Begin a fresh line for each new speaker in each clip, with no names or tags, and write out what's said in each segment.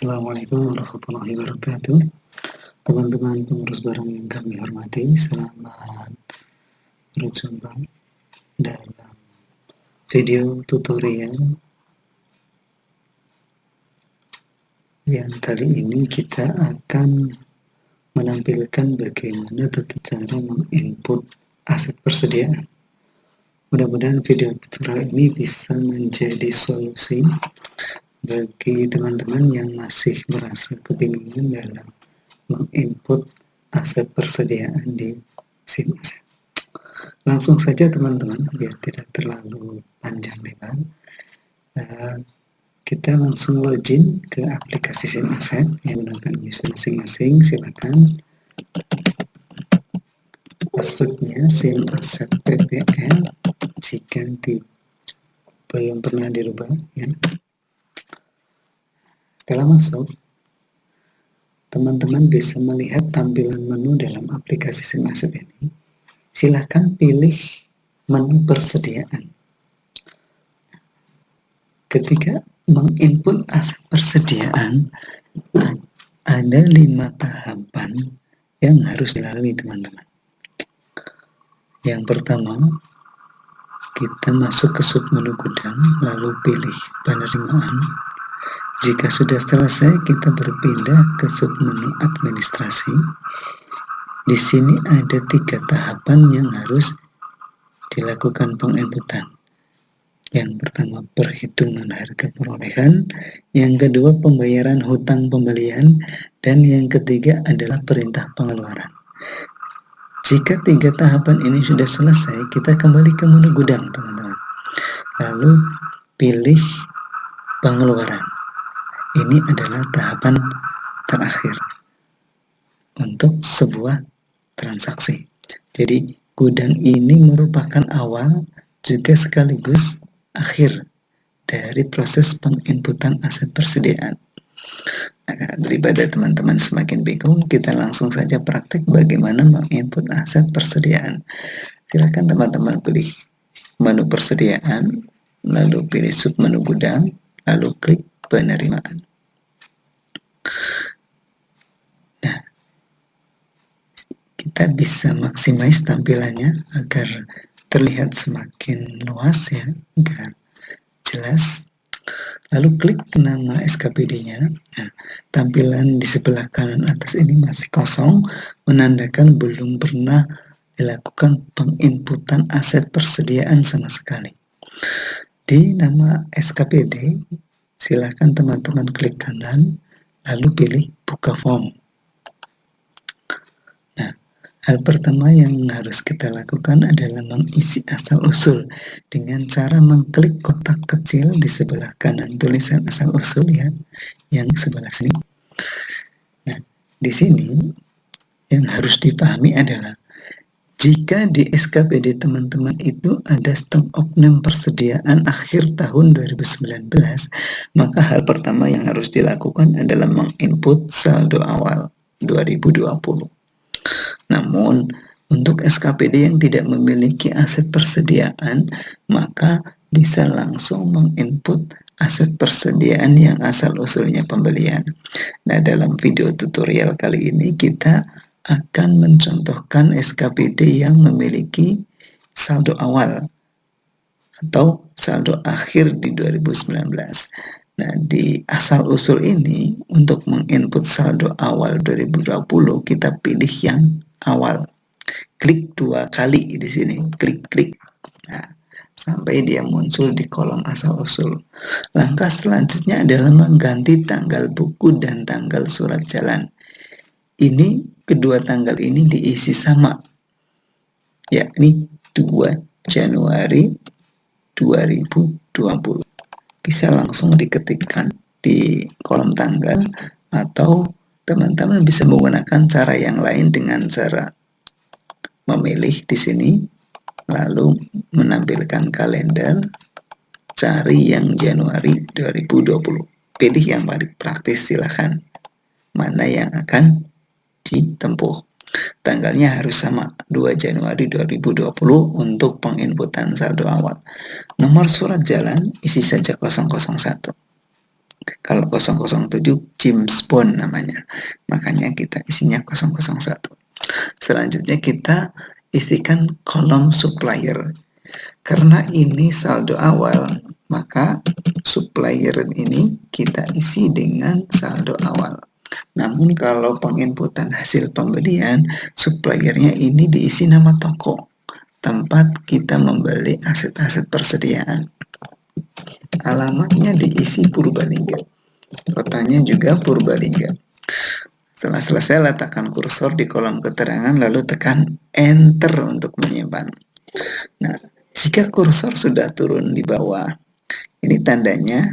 Assalamualaikum warahmatullahi wabarakatuh. Teman-teman pengurus barang yang kami hormati, selamat berjumpa dalam video tutorial yang kali ini kita akan menampilkan bagaimana tata cara menginput aset persediaan. Mudah-mudahan video tutorial ini bisa menjadi solusi bagi teman-teman yang masih merasa kebingungan dalam menginput aset persediaan di SIM aset. Langsung saja teman-teman, biar tidak terlalu panjang lebar, kita langsung login ke aplikasi SIM aset yang menggunakan user masing-masing. Silakan passwordnya SIM aset PPN jika belum pernah dirubah ya. Setelah masuk, teman-teman bisa melihat tampilan menu dalam aplikasi SIM aset ini. Silahkan pilih menu persediaan. Ketika menginput aset persediaan, ada 5 tahapan yang harus dilalui teman-teman. Yang pertama, kita masuk ke submenu gudang, lalu pilih penerimaan. Jika sudah selesai, kita berpindah ke submenu administrasi. Di sini ada 3 tahapan yang harus dilakukan penginputan. Yang pertama, perhitungan harga perolehan. Yang kedua, pembayaran hutang pembelian. Dan yang ketiga adalah perintah pengeluaran. Jika 3 tahapan ini sudah selesai, kita kembali ke menu gudang, teman-teman. Lalu pilih pengeluaran. Ini adalah tahapan terakhir untuk sebuah transaksi. Jadi gudang ini merupakan awal juga sekaligus akhir dari proses penginputan aset persediaan. Nah, daripada teman-teman semakin bingung, kita langsung saja praktek bagaimana menginput aset persediaan. Silakan teman-teman pilih menu persediaan, lalu pilih submenu gudang, lalu klik penerimaan. Nah, kita bisa maksimaisi tampilannya agar terlihat semakin luas ya, agar jelas. Lalu klik nama SKPD-nya. Nah, tampilan di sebelah kanan atas ini masih kosong, menandakan belum pernah dilakukan penginputan aset persediaan sama sekali. Di nama SKPD, silakan teman-teman klik kanan, lalu pilih buka form. Nah, hal pertama yang harus kita lakukan adalah mengisi asal-usul dengan cara mengklik kotak kecil di sebelah kanan tulisan asal-usul ya, yang sebelah sini. Nah, di sini yang harus dipahami adalah jika di SKPD teman-teman itu ada stok opname persediaan akhir tahun 2019, maka hal pertama yang harus dilakukan adalah menginput saldo awal 2020. Namun, untuk SKPD yang tidak memiliki aset persediaan, maka bisa langsung menginput aset persediaan yang asal-usulnya pembelian. Nah, dalam video tutorial kali ini kita akan mencontohkan SKPD yang memiliki saldo awal atau saldo akhir di 2019. Nah, di asal-usul ini untuk menginput saldo awal 2020 kita pilih yang awal. Klik 2 kali di sini, klik. Nah, sampai dia muncul di kolom asal-usul. Langkah selanjutnya adalah mengganti tanggal buku dan tanggal surat jalan. Ini kedua tanggal ini diisi sama, yakni 2 Januari 2020. Bisa langsung diketikkan di kolom tanggal, atau teman-teman bisa menggunakan cara yang lain dengan cara memilih di sini, lalu menampilkan kalender, cari yang Januari 2020. Pilih yang paling praktis, silahkan mana yang akan ditempuh. Tanggalnya harus sama, 2 Januari 2020 untuk penginputan saldo awal. Nomor surat jalan isi saja 001. Kalau 007 James Bond namanya. Makanya kita isinya 001. Selanjutnya kita isikan kolom supplier. Karena ini saldo awal, maka supplier ini kita isi dengan saldo awal. Namun kalau penginputan hasil pembelian, suppliernya ini diisi nama toko, tempat kita membeli aset-aset persediaan. Alamatnya diisi Purbalingga. Kotanya juga Purbalingga. Setelah selesai, letakkan kursor di kolom keterangan lalu tekan Enter untuk menyimpan. Nah, jika kursor sudah turun di bawah, ini tandanya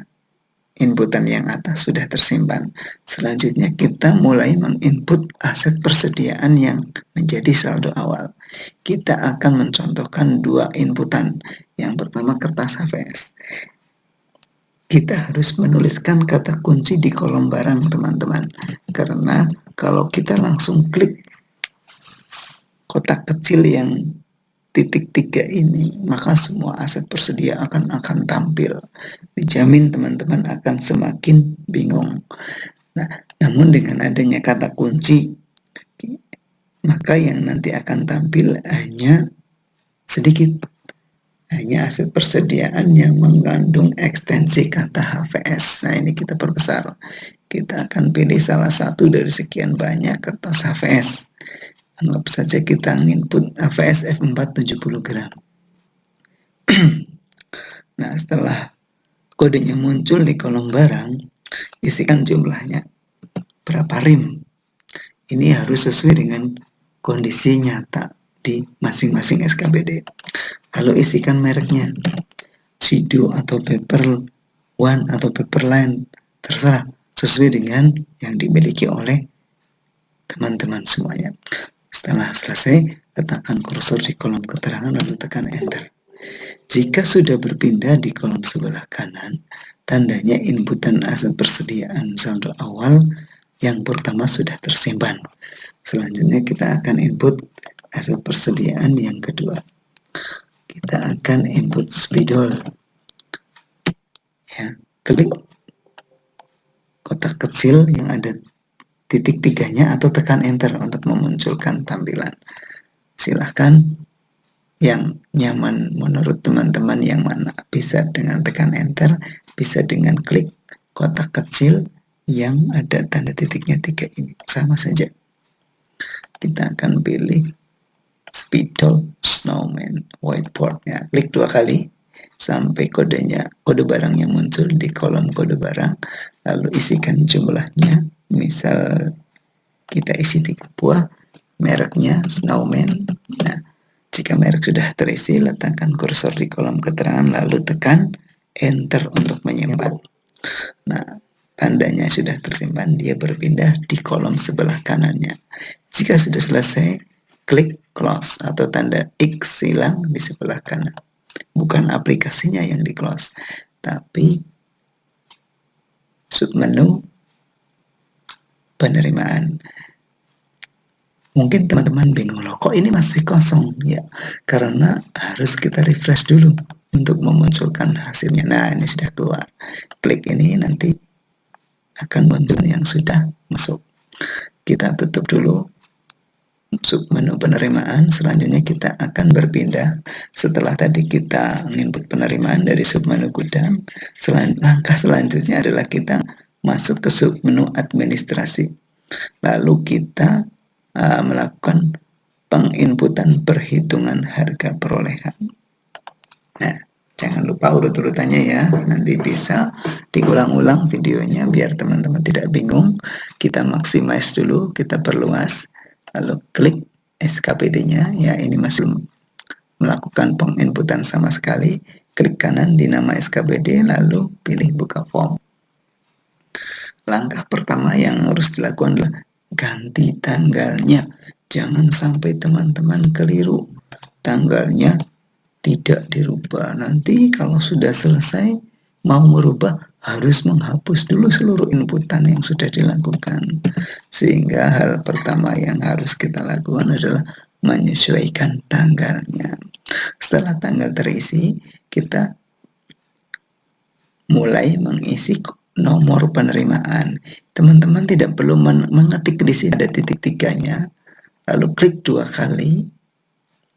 inputan yang atas sudah tersimpan. Selanjutnya kita mulai menginput aset persediaan yang menjadi saldo awal. Kita akan mencontohkan dua inputan. Yang pertama kertas HVS. Kita harus menuliskan kata kunci di kolom barang, teman-teman. Karena kalau kita langsung klik kotak kecil yang titik 3 ini, maka semua aset persedia akan tampil. Dijamin teman-teman akan semakin bingung. Nah, namun dengan adanya kata kunci, maka yang nanti akan tampil hanya sedikit. Hanya aset persediaan yang mengandung ekstensi kata HVS. Nah, ini kita perbesar. Kita akan pilih salah satu dari sekian banyak kertas HVS. Anggap saja kita input HVS F4 70 gram. Nah, setelah kodenya muncul di kolom barang, isikan jumlahnya. Berapa rim? Ini harus sesuai dengan kondisi nyata di masing-masing SKBD. Lalu isikan mereknya. Sido atau Paper One atau Paperline, terserah, sesuai dengan yang dimiliki oleh teman-teman semuanya. Setelah selesai, letakkan kursor di kolom keterangan lalu tekan Enter. Jika sudah berpindah di kolom sebelah kanan, tandanya inputan aset persediaan saldo awal yang pertama sudah tersimpan. Selanjutnya kita akan input aset persediaan yang kedua. Kita akan input spidol. Ya, klik kotak kecil yang ada titik 3-nya atau tekan Enter untuk memunculkan tampilan. Silahkan yang nyaman menurut teman-teman yang mana, bisa dengan tekan Enter, bisa dengan klik kotak kecil yang ada tanda titiknya 3 ini, sama saja. Kita akan pilih spidol snowman whiteboardnya, klik 2 kali sampai kode barangnya muncul di kolom kode barang, lalu isikan jumlahnya. Misal kita isi 3 buah, mereknya snowman. Nah, jika merek sudah terisi, letakkan kursor di kolom keterangan lalu tekan Enter untuk menyimpan. Nah, tandanya sudah tersimpan, dia berpindah di kolom sebelah kanannya. Jika sudah selesai, klik close atau tanda X hilang di sebelah kanan. Bukan aplikasinya yang di close, tapi submenu penerimaan. Mungkin teman-teman bingung, loh kok ini masih kosong? Ya, karena harus kita refresh dulu untuk memunculkan hasilnya. Nah, ini sudah keluar. Klik ini nanti akan muncul yang sudah masuk. Kita tutup dulu submenu penerimaan. Selanjutnya kita akan berpindah. Setelah tadi kita input penerimaan dari submenu gudang, langkah selanjutnya adalah kita masuk ke submenu administrasi. Lalu kita melakukan penginputan perhitungan harga perolehan. Nah, jangan lupa urut-urutannya ya. Nanti bisa diulang-ulang videonya biar teman-teman tidak bingung. Kita maximize dulu, kita perluas. Lalu klik SKPD-nya. Ya, ini masih belum melakukan penginputan sama sekali. Klik kanan di nama SKPD, lalu pilih buka form. Langkah pertama yang harus dilakukan adalah ganti tanggalnya. Jangan sampai teman-teman keliru. Tanggalnya tidak dirubah. Nanti kalau sudah selesai mau merubah, harus menghapus dulu seluruh inputan yang sudah dilakukan. Sehingga hal pertama yang harus kita lakukan adalah menyesuaikan tanggalnya. Setelah tanggal terisi, kita mulai mengisi nomor penerimaan. Teman-teman tidak perlu mengetik di sini ada titik tiganya, lalu klik 2 kali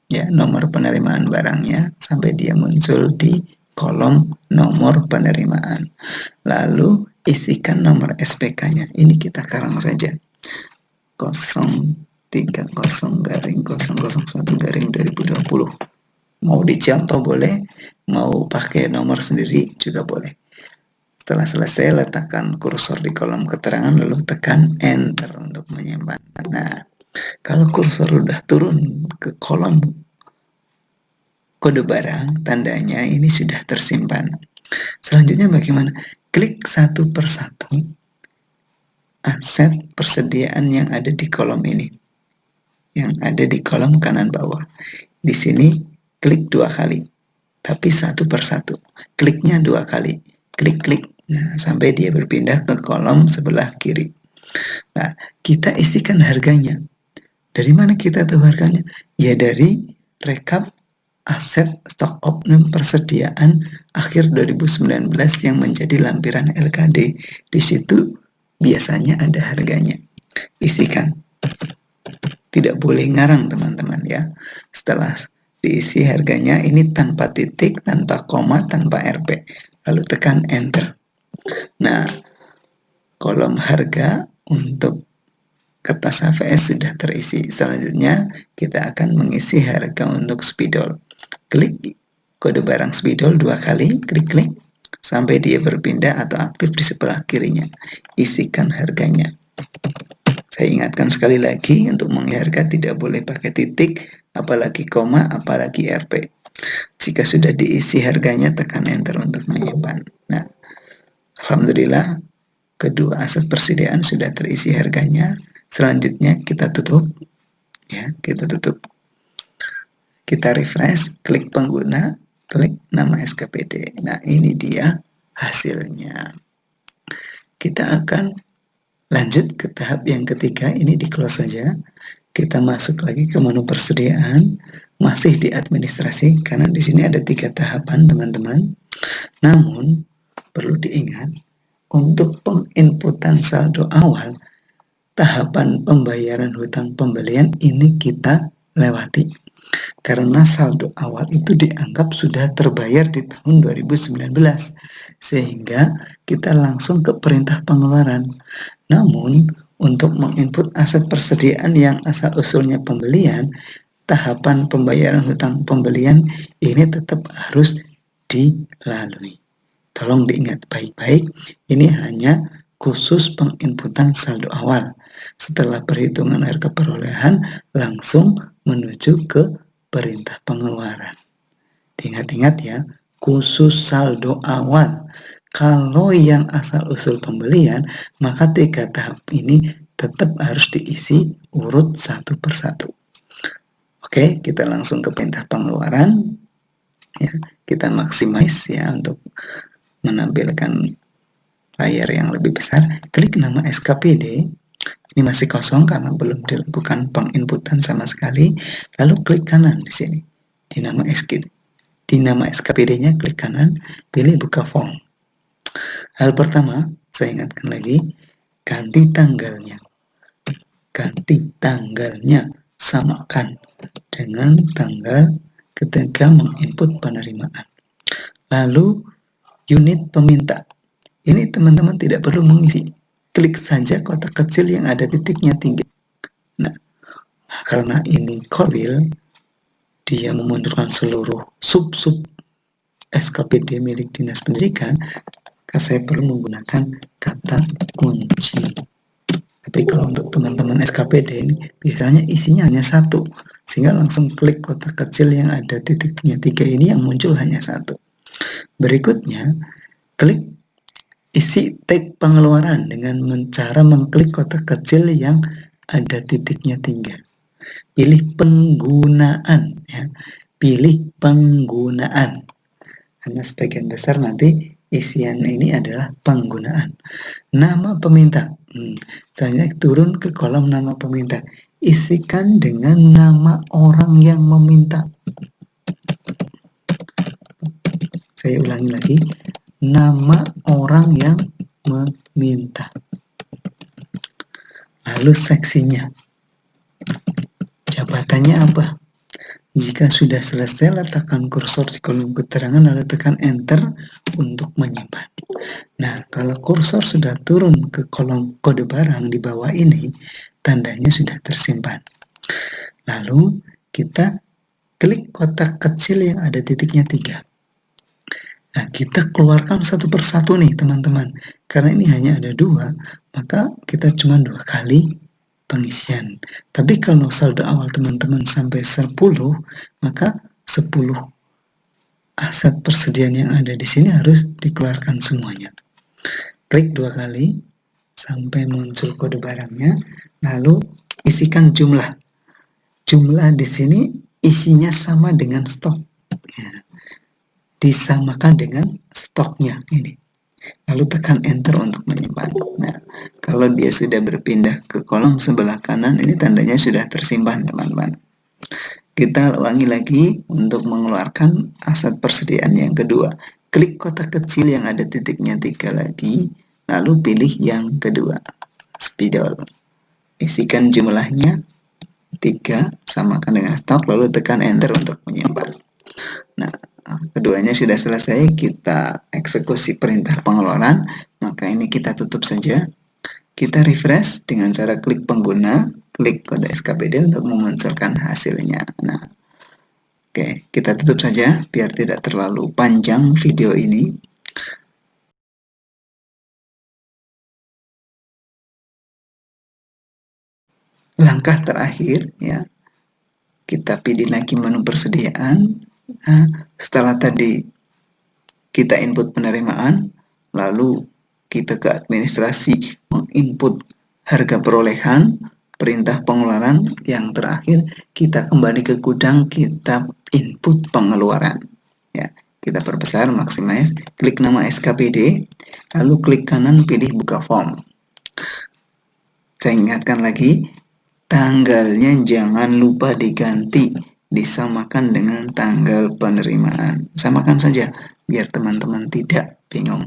ya nomor penerimaan barangnya sampai dia muncul di kolom nomor penerimaan. Lalu isikan nomor SPK-nya. Ini kita karang saja. 030-001-2020. Mau dicontoh boleh, mau pakai nomor sendiri juga boleh. Setelah selesai, letakkan kursor di kolom keterangan lalu tekan enter untuk menyimpan. Nah, kalau kursor udah turun ke kolom kode barang, tandanya ini sudah tersimpan. Selanjutnya bagaimana? Klik satu persatu aset persediaan yang ada di kolom ini. Yang ada di kolom kanan bawah. Di sini klik 2 kali, tapi satu persatu. Kliknya 2 kali. Klik-klik. Nah, sampai dia berpindah ke kolom sebelah kiri. Nah, kita isikan harganya. Dari mana kita tahu harganya? Ya dari rekap aset stok opname persediaan akhir 2019 yang menjadi lampiran LKD. Di situ biasanya ada harganya. Isikan. Tidak boleh ngarang teman-teman ya. Setelah diisi harganya ini tanpa titik, tanpa koma, tanpa RP. Lalu tekan enter. Nah, kolom harga untuk kertas HVS sudah terisi. Selanjutnya kita akan mengisi harga untuk spidol. Klik kode barang spidol 2 kali, klik-klik sampai dia berpindah atau aktif di sebelah kirinya. Isikan harganya. Saya ingatkan sekali lagi, untuk mengharga tidak boleh pakai titik, apalagi koma, apalagi RP. Jika sudah diisi harganya, tekan enter untuk menyimpan. Nah, alhamdulillah kedua aset persediaan sudah terisi harganya. Selanjutnya kita tutup. Ya, kita tutup. Kita refresh, klik pengguna, klik nama SKPD. Nah, ini dia hasilnya. Kita akan lanjut ke tahap yang ketiga, ini di close saja. Kita masuk lagi ke menu persediaan, masih di administrasi, karena di sini ada 3 tahapan teman-teman. Namun, perlu diingat, untuk penginputan saldo awal, tahapan pembayaran hutang pembelian ini kita lewati. Karena saldo awal itu dianggap sudah terbayar di tahun 2019, sehingga kita langsung ke perintah pengeluaran. Namun, untuk menginput aset persediaan yang asal-usulnya pembelian, tahapan pembayaran hutang pembelian ini tetap harus dilalui. Tolong diingat baik-baik, ini hanya khusus penginputan saldo awal. Setelah perhitungan harga perolehan, langsung menuju ke perintah pengeluaran. Ingat-ingat ya, khusus saldo awal. Kalau yang asal-usul pembelian, maka 3 tahap ini tetap harus diisi urut satu persatu. Oke, kita langsung ke perintah pengeluaran. Ya, kita maximize ya untuk menampilkan layar yang lebih besar. Klik nama SKPD. Ini masih kosong karena belum dilakukan penginputan sama sekali. Lalu klik kanan di sini di nama SKPD. Di nama SKPD-nya klik kanan, pilih buka form. Hal pertama, saya ingatkan lagi, ganti tanggalnya. Ganti tanggalnya, samakan dengan tanggal ketika menginput penerimaan. Lalu, unit peminta. Ini teman-teman tidak perlu mengisi. Klik saja kotak kecil yang ada titiknya tinggi. Nah, karena ini core wheel, dia memunculkan seluruh sub-sub SKPD milik Dinas Pendidikan, maka saya perlu menggunakan kata kunci. Tapi kalau untuk teman-teman SKPD ini biasanya isinya hanya 1, sehingga langsung klik kotak kecil yang ada titiknya 3 ini yang muncul hanya 1. Berikutnya, klik isi tag pengeluaran dengan cara mengklik kotak kecil yang ada titiknya 3. Pilih penggunaan ya. Pilih penggunaan. Karena sebagian besar nanti isian ini adalah penggunaan. Nama peminta. Selanjutnya turun ke kolom nama peminta. Isikan dengan nama orang yang meminta. Saya ulangi lagi. Nama orang yang meminta. Lalu seksinya, jabatannya apa? Jika sudah selesai, letakkan kursor di kolom keterangan lalu tekan enter untuk menyimpan. Nah, kalau kursor sudah turun ke kolom kode barang di bawah ini, tandanya sudah tersimpan. Lalu kita klik kotak kecil yang ada titiknya 3. Nah, kita keluarkan satu persatu nih teman-teman. Karena ini hanya ada 2, maka kita cuma 2 kali pengisian. Tapi kalau saldo awal teman-teman sampai 10, maka 10 aset persediaan yang ada di sini harus dikeluarkan semuanya. Klik 2 kali sampai muncul kode barangnya, lalu isikan jumlah. Jumlah di sini isinya sama dengan stok. Ya. Disamakan dengan stoknya ini. Lalu tekan enter untuk menyimpan. Nah, kalau dia sudah berpindah ke kolom sebelah kanan, ini tandanya sudah tersimpan, teman-teman. Kita ulangi lagi untuk mengeluarkan aset persediaan yang kedua. Klik kotak kecil yang ada titiknya 3 lagi, lalu pilih yang kedua, spidol. Isikan jumlahnya 3, samakan dengan stok, lalu tekan enter untuk menyimpan. Nah, keduanya sudah selesai, kita eksekusi perintah pengeluaran, maka ini kita tutup saja. Kita refresh dengan cara klik pengguna, klik kode SKPD untuk memunculkan hasilnya. Nah, oke, kita tutup saja biar tidak terlalu panjang video ini. Langkah terakhir ya, kita pilih lagi menu persediaan. Nah, setelah tadi kita input penerimaan, lalu kita ke administrasi menginput harga perolehan, perintah pengeluaran, yang terakhir kita kembali ke gudang, kita input pengeluaran. Ya, kita perbesar, maximize, klik nama SKPD, lalu klik kanan pilih buka form. Saya ingatkan lagi, tanggalnya jangan lupa diganti, disamakan dengan tanggal penerimaan. Samakan saja biar teman-teman tidak bingung.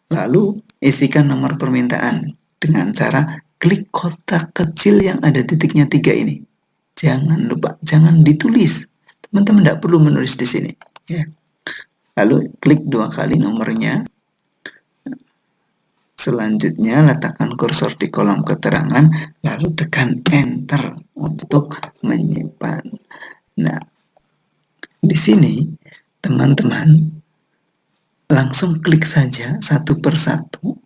Lalu isikan nomor permintaan dengan cara klik kotak kecil yang ada titiknya 3 ini. Jangan lupa, jangan ditulis. Teman-teman tidak perlu menulis di sini. Ya. Lalu klik 2 kali nomornya. Selanjutnya letakkan kursor di kolom keterangan, lalu tekan enter untuk menyimpan. Nah, di sini teman-teman langsung klik saja satu persatu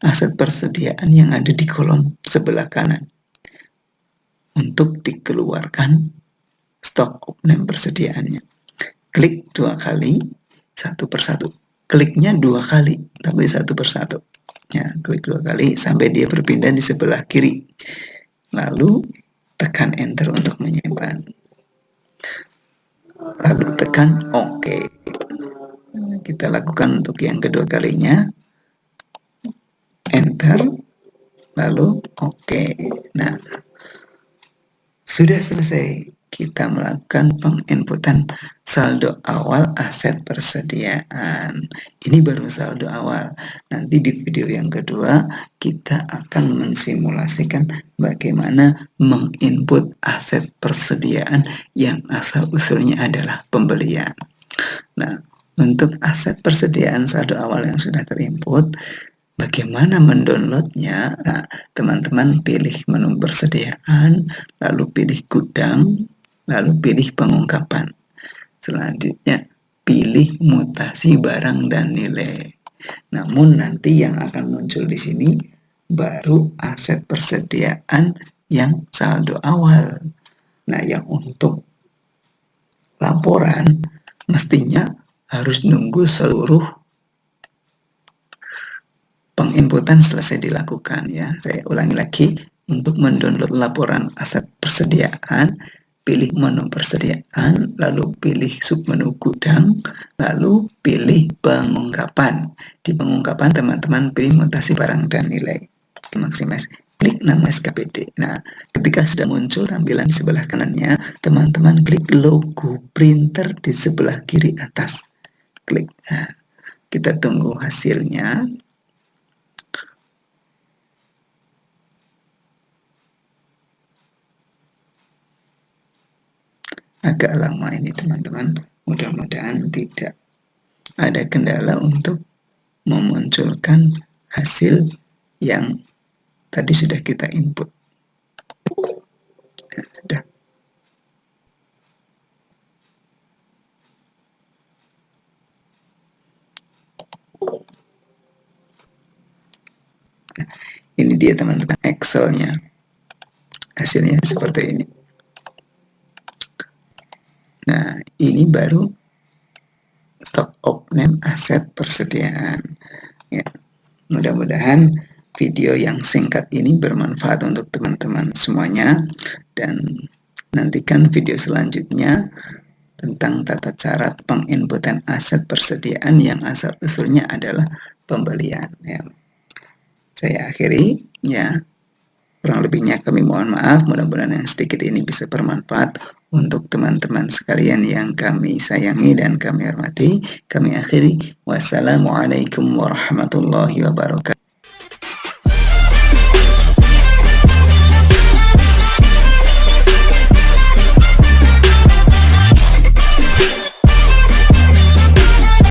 aset persediaan yang ada di kolom sebelah kanan untuk dikeluarkan stok opname persediaannya. Klik 2 kali satu persatu. Kliknya 2 kali, tapi satu persatu. Ya, klik 2 kali sampai dia berpindah di sebelah kiri. Lalu tekan enter untuk menyimpan. Lalu tekan OK. Kita lakukan untuk yang kedua kalinya. Enter. Lalu OK. Nah, sudah selesai. Kita melakukan penginputan saldo awal aset persediaan. Ini baru saldo awal. Nanti di video yang kedua kita akan mensimulasikan bagaimana menginput aset persediaan yang asal usulnya adalah pembelian. Nah, untuk aset persediaan saldo awal yang sudah terinput, bagaimana mendownloadnya? Nah, teman-teman pilih menu persediaan, lalu pilih gudang, lalu pilih pengungkapan. Selanjutnya pilih mutasi barang dan nilai. Namun nanti yang akan muncul di sini baru aset persediaan yang saldo awal. Nah, yang untuk laporan mestinya harus nunggu seluruh penginputan selesai dilakukan ya. Saya ulangi lagi, untuk mendownload laporan aset persediaan, pilih menu persediaan, lalu pilih submenu gudang, lalu pilih pengungkapan. Di pengungkapan teman-teman pilih mutasi barang dan nilai. Maximize. Klik nama SKPD. Nah, ketika sudah muncul tampilan di sebelah kanannya, teman-teman klik logo printer di sebelah kiri atas. Klik. Nah, kita tunggu hasilnya. agak lama ini teman-teman. Mudah-mudahan tidak ada kendala untuk memunculkan hasil yang tadi sudah kita input. Ya, sudah. Ini dia teman-teman Excel-nya. Hasilnya seperti ini. Nah, ini baru stock of name aset persediaan. Ya, mudah-mudahan video yang singkat ini bermanfaat untuk teman-teman semuanya, dan nantikan video selanjutnya tentang tata cara penginputan aset persediaan yang asal usulnya adalah pembelian. Ya. Saya akhiri, ya. Kurang lebihnya kami mohon maaf. Mudah-mudahan yang sedikit ini bisa bermanfaat untuk teman-teman sekalian yang kami sayangi dan kami hormati. Kami akhiri. Wassalamualaikum warahmatullahi wabarakatuh.